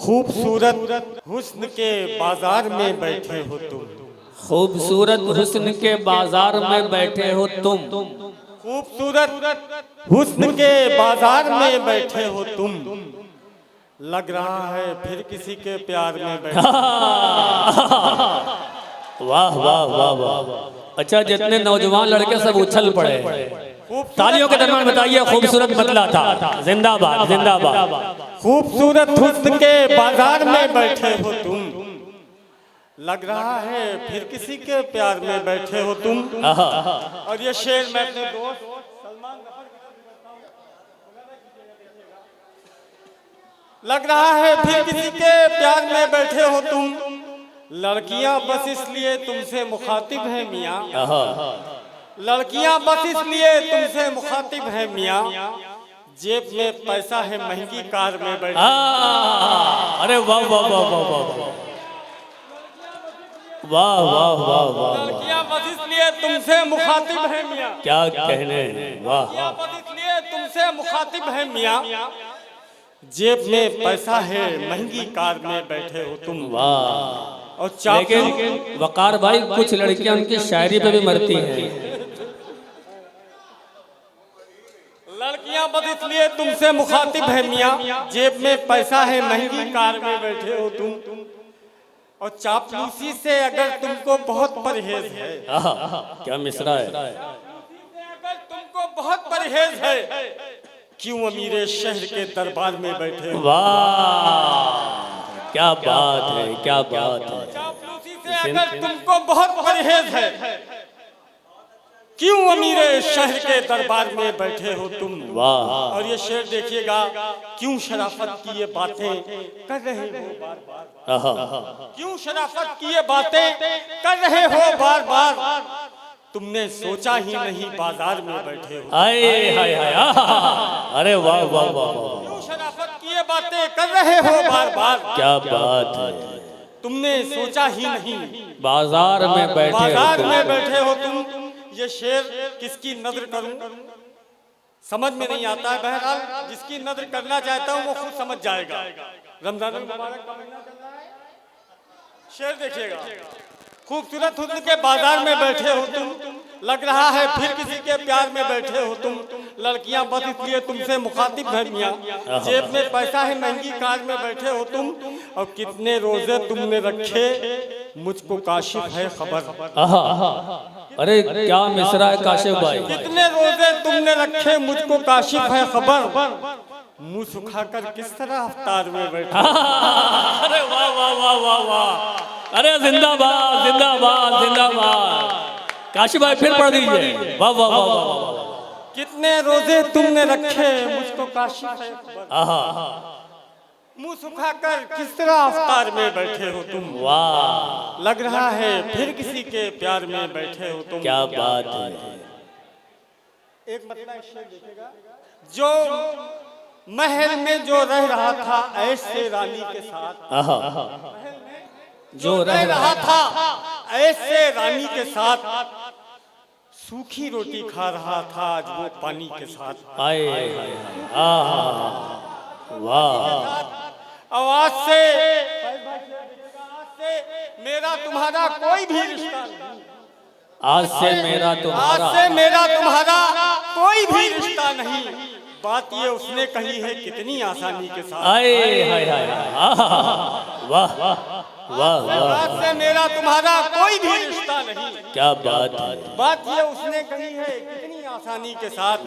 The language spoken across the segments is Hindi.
खूबसूरत हुस्न के बाजार में बैठे हो तुम। खूबसूरत हुस्न के बाजार में बैठे हो तुम। खूबसूरत हुस्न के बाजार में बैठे हो तुम। लग रहा है फिर किसी के प्यार में बैठे। वाह वाह वाह वाह। अच्छा, जितने नौजवान लड़के सब उछल पड़े। तालियों के दरमियान बताइए खूबसूरत बदला था। जिंदाबाद जिंदाबाद। खूबसूरत हुस्न के बाजार में बैठे हो तुम। लग रहा है फिर किसी के प्यार में बैठे हो तुम। और ये शेर मैं अपने दोस्त सलमान गफर की तरफ देता हूं। लग रहा है फिर किसी के प्यार में बैठे हो तुम। लड़कियां बस इसलिए तुमसे मुखातिब है मियाँ। लड़कियां बस इसलिए तुमसे मुखातिब है मियाँ। जेब में पैसा है महंगी कार में बैठे। अरे वाह वाह वाह वाह वाह वाह वाह वाह वाह। लड़कियां बस इसलिए तुमसे मुखातिब है मियाँ। क्या कहने। वाह। बस इसलिए तुमसे मुखातिब है मियाँ। जेब में पैसा है महंगी कार में बैठे हो तुम। वाह। और लेकिन वकार भाई, कुछ लड़कियां उनकी शायरी पे भी मरती हैं। लड़कियां बस इसलिए तुमसे मुखातिब है मियाँ। जेब में पैसा है महंगी कार में बैठे हो तुम। और चापलूसी से अगर तुमको बहुत परहेज है। क्या मिसरा है। अगर तुमको बहुत परहेज है, क्यों अमीरे शहर के दरबार में बैठे हो। वाह, क्या बात है, क्या बात है। चापलूसी से अगर तुमको बहुत परहेज है, क्यों अमीरे शहर के दरबार में बैठे हो तुम। वाह। और ये शेर देखिएगा, क्यों शराफत की ये बातें कर रहे हो बार बार। क्यों शराफत की ये बातें कर रहे हो बार बार। तुमने सोचा ही नहीं बाजार में बैठे हो। हाय हाय हाय। अरे वाह वाह वाह वाह। क्यों शराफत की ये बातें कर रहे हो बार बार। क्या बात है। तुमने सोचा ही नहीं बाजार में बैठे हो बाजार तुम। में बैठे हो तुम। ये शेर किसकी नजर करूं समझ में नहीं आता है। बहरहाल जिसकी नजर करना चाहता हूं वो खुद समझ जाएगा। रमजान मुबारक का महीना चल रहा है। शेर देखिएगा, खूबसूरत हुस्न के बाजार में बैठे हो तुम। लग रहा है फिर किसी के प्यार में बैठे हो तुम। लड़कियां बस इसलिए तुमसे मुखातिब है मियाँ। जेब में पैसा है महंगी कार में बैठे हो तुम। और कितने रोजे तुमने रखे मुझको काशिफ है खबर। अरे क्या मिसरा है काशिफ भाई। कितने रोजे तुमने रखे मुझको काशिफ है खबर। मुंह सुखाकर किस तरह अफ्तार में बैठे। अरे वाह वाह वाह वाह वाह। अरे जिंदाबाद जिंदाबाद जिंदाबाद। काशिफ भाई फिर पढ़ दीजिए। वाह वाह वाह वाह। कितने रोजे तुमने रखे मुझको काशिफ है खबर। मुंह सुखाकर किस तरह अफ्तार में बैठे हो तुम। वाह, लग रहा है फिर किसी के प्यार में बैठे हो तुम। क्या बात है। एक मतलब शेर देखिएगा, जो महल में जो रह रहा था ऐसे रानी के साथ। जो रह रहा था ऐसे रानी के साथ। सूखी रोटी खा रहा था आज वो पानी के साथ। आए वाह। आवाज से मेरा तुम्हारा कोई भी रिश्ता नहीं। आज से मेरा तुम्हारा। आज से मेरा तुम्हारा कोई भी रिश्ता नहीं। बात ये उसने कही है कितनी आसानी के साथ। आए हाय हाय। वाह वाह वाह। आज से मेरा तुम्हारा कोई भी रिश्ता नहीं। क्या बात है। बात ये उसने कही है कितनी आसानी के साथ।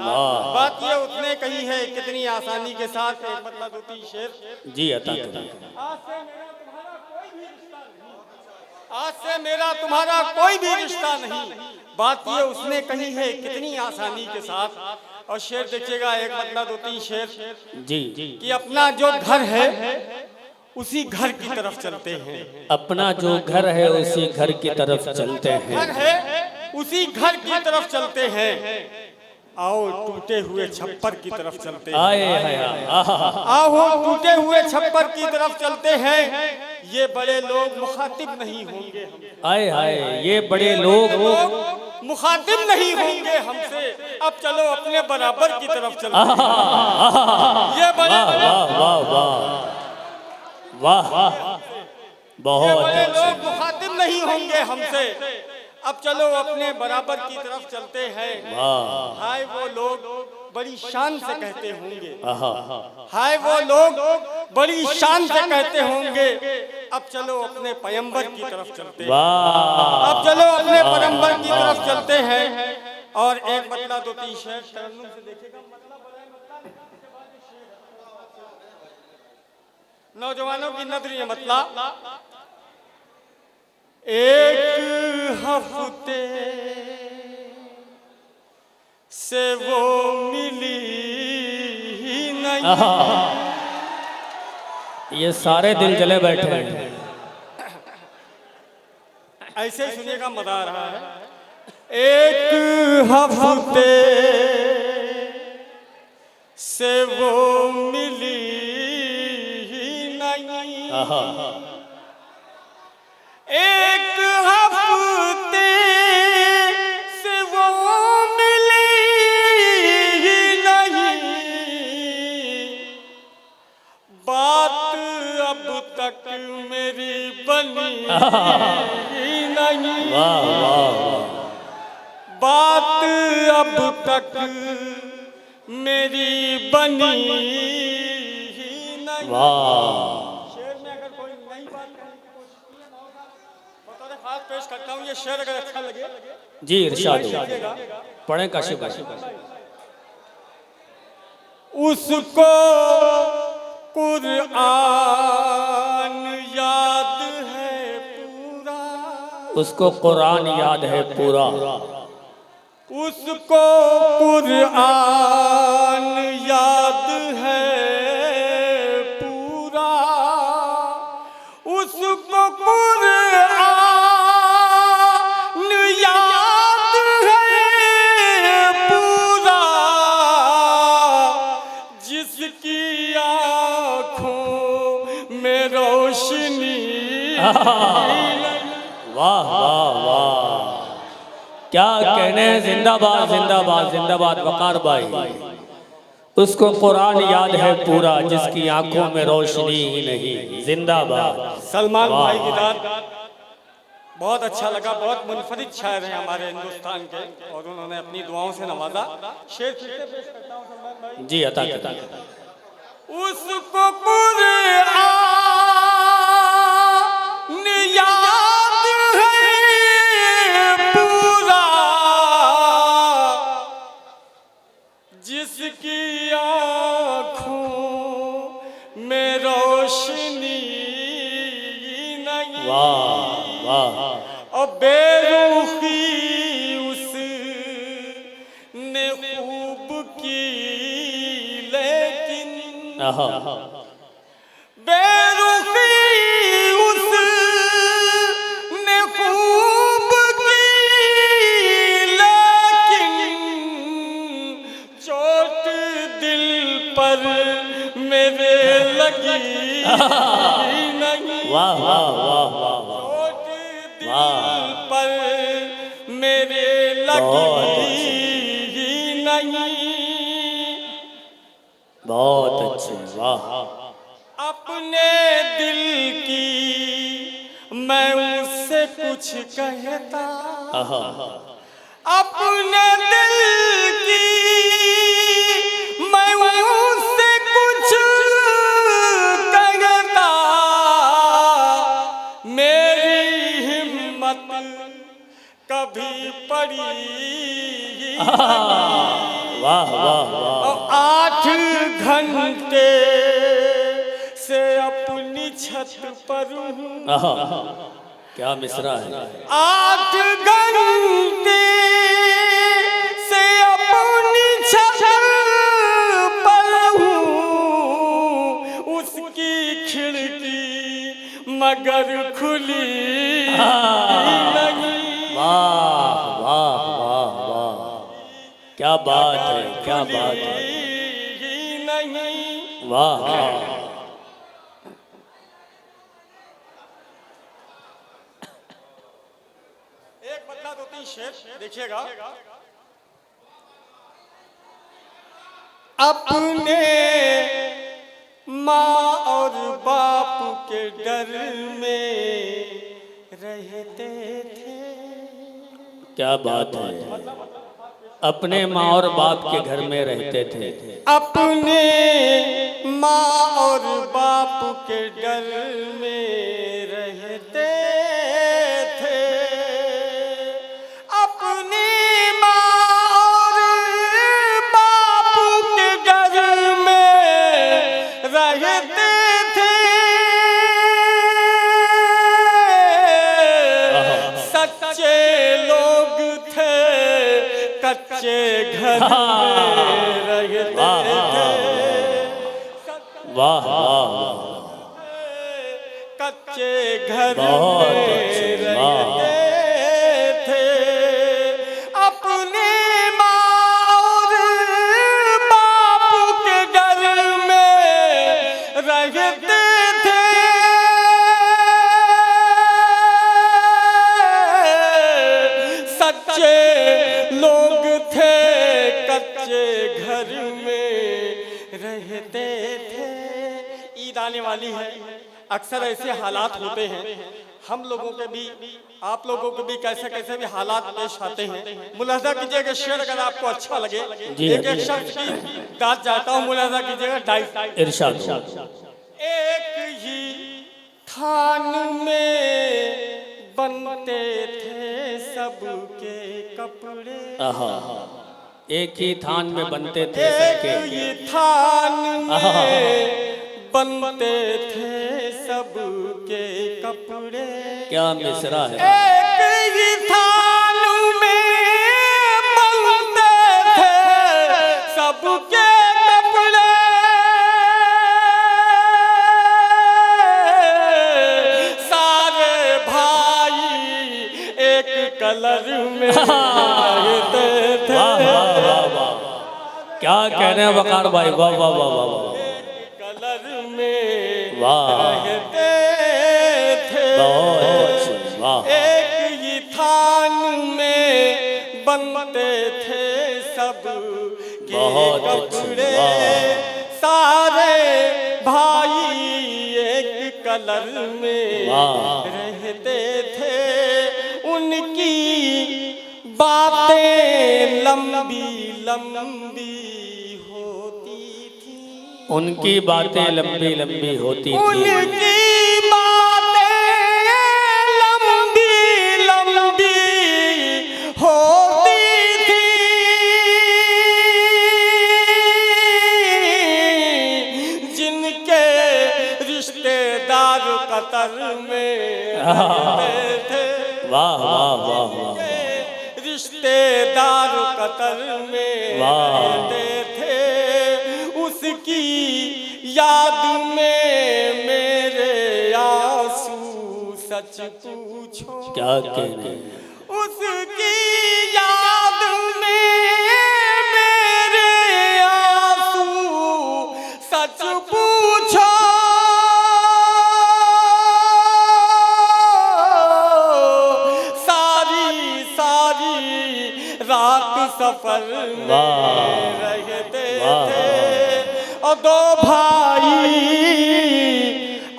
बात ये उसने कही है कितनी आसानी के साथ। एक मतलब होती शेर जी अता करिए। आज से मेरा तुम्हारा कोई भी रिश्ता नहीं। बात ये उसने कही है कितनी आसानी के साथ। और शेर देखिएगा, एक मतलब होती शेर जी कि अपना जो घर है उसी घर की तरफ चलते हैं। अपना जो घर है उसी घर की तरफ चलते हैं। घर है उसी घर की तरफ चलते हैं। आओ टूटे हुए छप्पर की तरफ चलते हैं। आए हाय। आओ टूटे हुए छप्पर की तरफ चलते हैं। ये बड़े लोग मुखातिब नहीं होंगे। आए हाय, ये बड़े लोग मुखातिब नहीं होंगे हमसे। अब चलो अपने बराबर की तरफ चलते हैं। ये बड़े वाह वाह वाह वाह ये बहुत बड़े अच्छे। लोग मुखातिब नहीं होंगे हमसे, अब चलो अपने बराबर की तरफ चलते हैं। वाह हाय वो लोग बड़ी शान से कहते होंगे, आहा हाय वो लोग बड़ी शान से कहते होंगे, अब चलो अपने पैगंबर की तरफ चलते हैं। वाह अब चलो अपने पैगंबर की तरफ चलते हैं। और एक मतला दो तीन शेर तरन्नुम से देखेगा। नौजवानों की नजर ये मतला, एक हफ्ते से वो मिली ही नहीं। आहा ये सारे दिल जले बैठे हैं। ऐसे ही सुनिएगा, मजा आ रहा है। एक हफ्ते से वो मिली ही नहीं, आहा एक हफ्ते से वो मिली ही नहीं, बात अब तक मेरी बनी ही नहीं, वाह वाह बात अब तक मेरी बनी ही नहीं। वाह शेर में अगर कोई नई बात करने की कोशिश की है बतौर खास पेश करता हूँ। ये शेर अगर अच्छा लगे जी इरशाद लीजिएगा। पढ़े काशिफ भाई। उसको कुरआन याद है पूरा, उसको कुरान याद है पूरा, उसको कुरआन याद है पूरा, उसको कुरआन याद है पूरा, जिसकी आँखों में रोशनी। वाह वाह वाह क्या कहने हैं। जिंदाबाद जिंदाबाद जिंदाबाद वकार भाई। उसको कुरान याद है पूरा, जिसकी आंखों में रोशनी ही नहीं। जिंदाबाद। सलमान वाह, भाई की दाद बहुत अच्छा लगा। बहुत मुनफरिद शायर हैं हमारे हिंदुस्तान के, और उन्होंने अपनी दुआओं से नवाजा। शेर फिर से पेश करता हूं सलमान भाई। जी अता करता। उसको कुरआन याद है पूरा, जिसकी आँखों में रोशनी नहीं, वाह वाह और बेरुखी उस ने खूब की, लेकिन आहा बेरुखी उस ने खूब की, लेकिन चोट दिल पर मेरे लगी नहीं, वाह वाह वाह वाह चोट दिल वाह। पर मेरे लगी ही नहीं। बहुत अच्छे वाह। अपने दिल की मैं उससे कुछ कहता, आहा अपने दिल की मैं उससे कुछ कहता, मेरी हिम्मत कभी पड़ी वाह वाह वाह। और 8 घंटे से अपनी छत पर हूँ, आहा क्या मिसरा है। 8 घंटे से अपनी छत पर हूँ, उसकी खिड़की मगर खुली नहीं। वाह वाह वाह वाह क्या बात है क्या बात है। ही नहीं। वाह वाह एक बदला 2-3 शेर देखिएगा। अपने माँ और बाप के डर में रहते थे। क्या बात है, अपने माँ और बाप के घर में रहते थे। अपने माँ और बाप के डर में रहते थे। अपनी माँ और बाप के घर में रहते थे। सच्चे लोग थे, कच्चे घर में रहते थे। वाह वाह, कच्चे घर बहुत में अच्छे, वाह। रहते थे। अपनी माँ और बाप के घर में रहते थे। सच्चे लोग थे, कच्चे घर में रहते थे। ईद आने वाली है, अक्सर ऐसे हालात होते हैं हम लोगों के भी, आप लोगों को भी कैसे कैसे भी हालात पेश आते हैं। मुलाजा कीजिएगा, शेर अगर आपको अच्छा लगे। जी, एक एक जी। शख्स की दाद चाहता हूँ, मुलाजा कीजिएगा। डाइस इरशाद। एक ही थान में बनते थे सबके कपड़े। आहा, एक ही थान में बनते थे एक सबके। ही थान आहा। में बनते थे सबके कपड़े। क्या मिसरा है। एक ही थान में बनते थे सबके कपड़े। सारे भाई एक कलर में रहते थे। वाह वाह वाह वाह, क्या कहने हैं वकार भाई, वाह वाह वाह वाह वाह, कलर में वाह। रहते थे। बहुत अच्छे, वाह। एक ही थान में बनते थे सब के बहुत अच्छे, कपड़े। वाह। सारे भाई एक कलर में वाह। रहते थे। उनकी बातें लंबी लंबी होती थी। उनकी बातें लंबी लंबी होती थी। उनकी बातें लंबी लंबी होती थी। जिनके रिश्तेदार कतर में रहते थे। वाह वाह वाह वाह, रिश्तेदार कतर में वाह। रहते थे। उसकी याद में मेरे आंसू सच पूछो। क्या कहने हैं। उसकी याद में मेरे आंसू सच पूछो। सारी सारी रात सफर में वाह। रहते वाह। थे। और दो भाई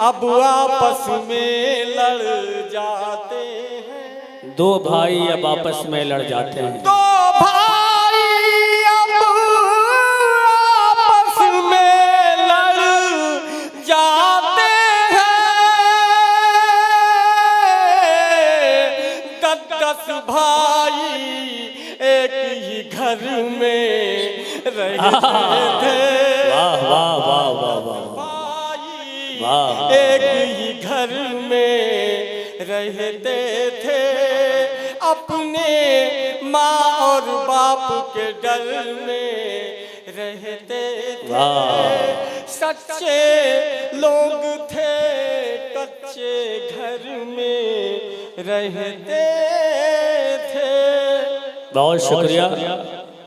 अब आपस में लड़ जाते हैं। दो भाई अब आपस में लड़ जाते हैं। दो भाई अब आपस में लड़ जाते हैं। 10 भाई एक ही घर में रहते थे। वाह वाह वाह वाह वाह, भाई वाह। एक ही घर में रहते थे। अपने माँ और बाप के डर में रहते थे। वाह। सच्चे लोग थे, कच्चे घर में रहते थे। बहुत शुक्रिया।